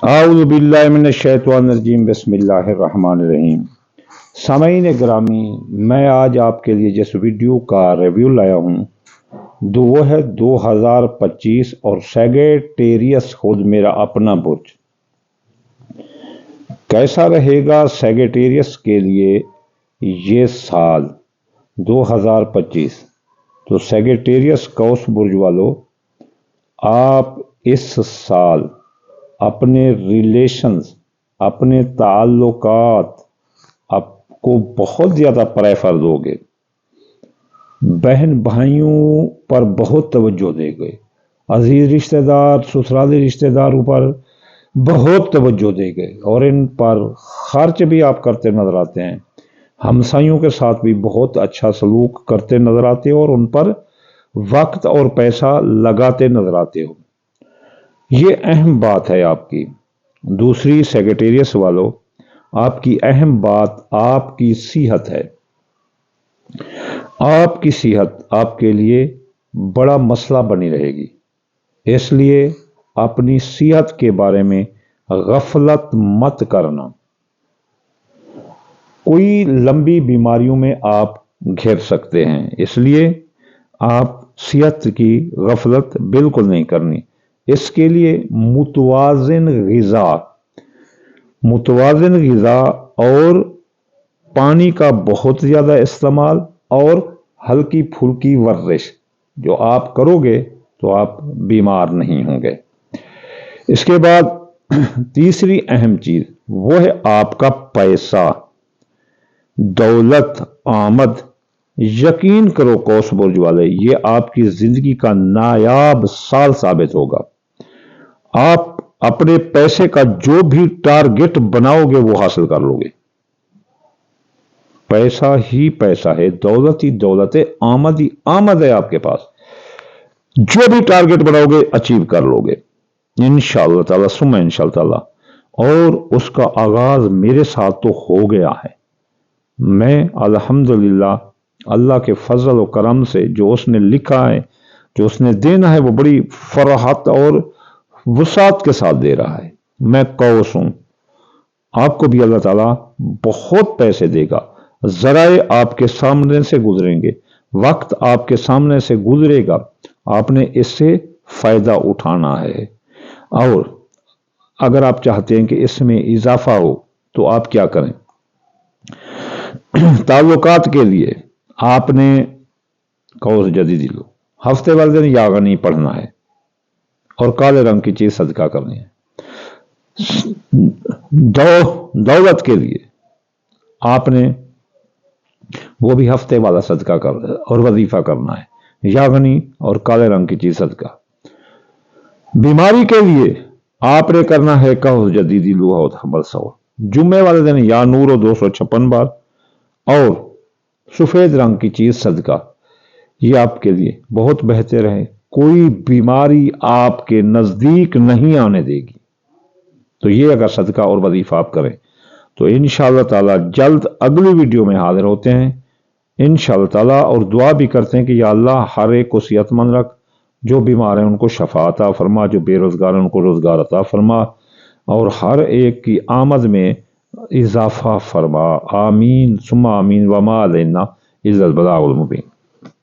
اعوذ باللہ من الشیطان الرجیم بسم اللہ الرحمن الرحیم۔ سامعین گرامی، میں آج آپ کے لیے جس ویڈیو کا ریویو لایا ہوں وہ ہے 2025 اور سیگیٹیریس خود میرا اپنا برج کیسا رہے گا سیگیٹیریس کے لیے یہ سال 2025۔ تو سیگیٹیریس قوس برج والو، آپ اس سال اپنے ریلیشنز، اپنے تعلقات آپ کو بہت زیادہ پریفر دو گے، بہن بھائیوں پر بہت توجہ دے گے، عزیز رشتہ دار، سسرالی رشتہ داروں پر بہت توجہ دے گے اور ان پر خرچ بھی آپ کرتے نظر آتے ہیں۔ ہمسائیوں کے ساتھ بھی بہت اچھا سلوک کرتے نظر آتے ہو اور ان پر وقت اور پیسہ لگاتے نظر آتے ہو۔ یہ اہم بات ہے آپ کی۔ دوسری سیگیٹیریس والو، آپ کی اہم بات آپ کی صحت ہے۔ آپ کی صحت آپ کے لیے بڑا مسئلہ بنی رہے گی، اس لیے اپنی صحت کے بارے میں غفلت مت کرنا۔ کوئی لمبی بیماریوں میں آپ گھر سکتے ہیں، اس لیے آپ صحت کی غفلت بالکل نہیں کرنی۔ اس کے لیے متوازن غذا اور پانی کا بہت زیادہ استعمال اور ہلکی پھلکی ورزش جو آپ کرو گے تو آپ بیمار نہیں ہوں گے۔ اس کے بعد تیسری اہم چیز وہ ہے آپ کا پیسہ، دولت، آمد۔ یقین کرو قوس برج والے، یہ آپ کی زندگی کا نایاب سال ثابت ہوگا۔ آپ اپنے پیسے کا جو بھی ٹارگٹ بناؤ گے وہ حاصل کر لو گے۔ پیسہ ہی پیسہ ہے، دولت ہی دولت ہے، آمد ہی آمد ہے آپ کے پاس۔ جو بھی ٹارگٹ بناؤ گے اچیو کر لو گے انشاءاللہ تعالی ثم انشاءاللہ تعالی۔ اور اس کا آغاز میرے ساتھ تو ہو گیا ہے۔ میں الحمدللہ اللہ کے فضل و کرم سے جو اس نے لکھا ہے، جو اس نے دینا ہے، وہ بڑی فرحت اور وسعت کے ساتھ دے رہا ہے۔ میں قوس ہوں، آپ کو بھی اللہ تعالیٰ بہت پیسے دے گا۔ ذرائع آپ کے سامنے سے گزریں گے، وقت آپ کے سامنے سے گزرے گا، آپ نے اس سے فائدہ اٹھانا ہے۔ اور اگر آپ چاہتے ہیں کہ اس میں اضافہ ہو تو آپ کیا کریں؟ تعلقات کے لیے آپ نے قوس جدیدی لو، ہفتے والے دن یاغنی پڑھنا ہے اور کالے رنگ کی چیز صدقہ کرنی ہے۔ دولت کے لیے آپ نے وہ بھی ہفتے والا صدقہ اور وظیفہ کرنا ہے، یاغنی اور کالے رنگ کی چیز صدقہ۔ بیماری کے لیے آپ نے کرنا ہے قوس جدیدی لوہا حمل سور، جمعے والے دن یا نور 256 بار اور سفید رنگ کی چیز صدقہ۔ یہ آپ کے لیے بہت بہتر ہے، کوئی بیماری آپ کے نزدیک نہیں آنے دے گی۔ تو یہ اگر صدقہ اور وظیفہ آپ کریں تو انشاءاللہ تعالی جلد اگلی ویڈیو میں حاضر ہوتے ہیں انشاءاللہ تعالی، اور دعا بھی کرتے ہیں کہ یا اللہ ہر ایک کو صحت مند رکھ، جو بیمار ہیں ان کو شفا عطا فرما، جو بے روزگار ہیں ان کو روزگار عطا فرما، اور ہر ایک کی آمد میں اضافہ فرما۔ آمین ثم آمین، وما علینا الا البلاغ المبین۔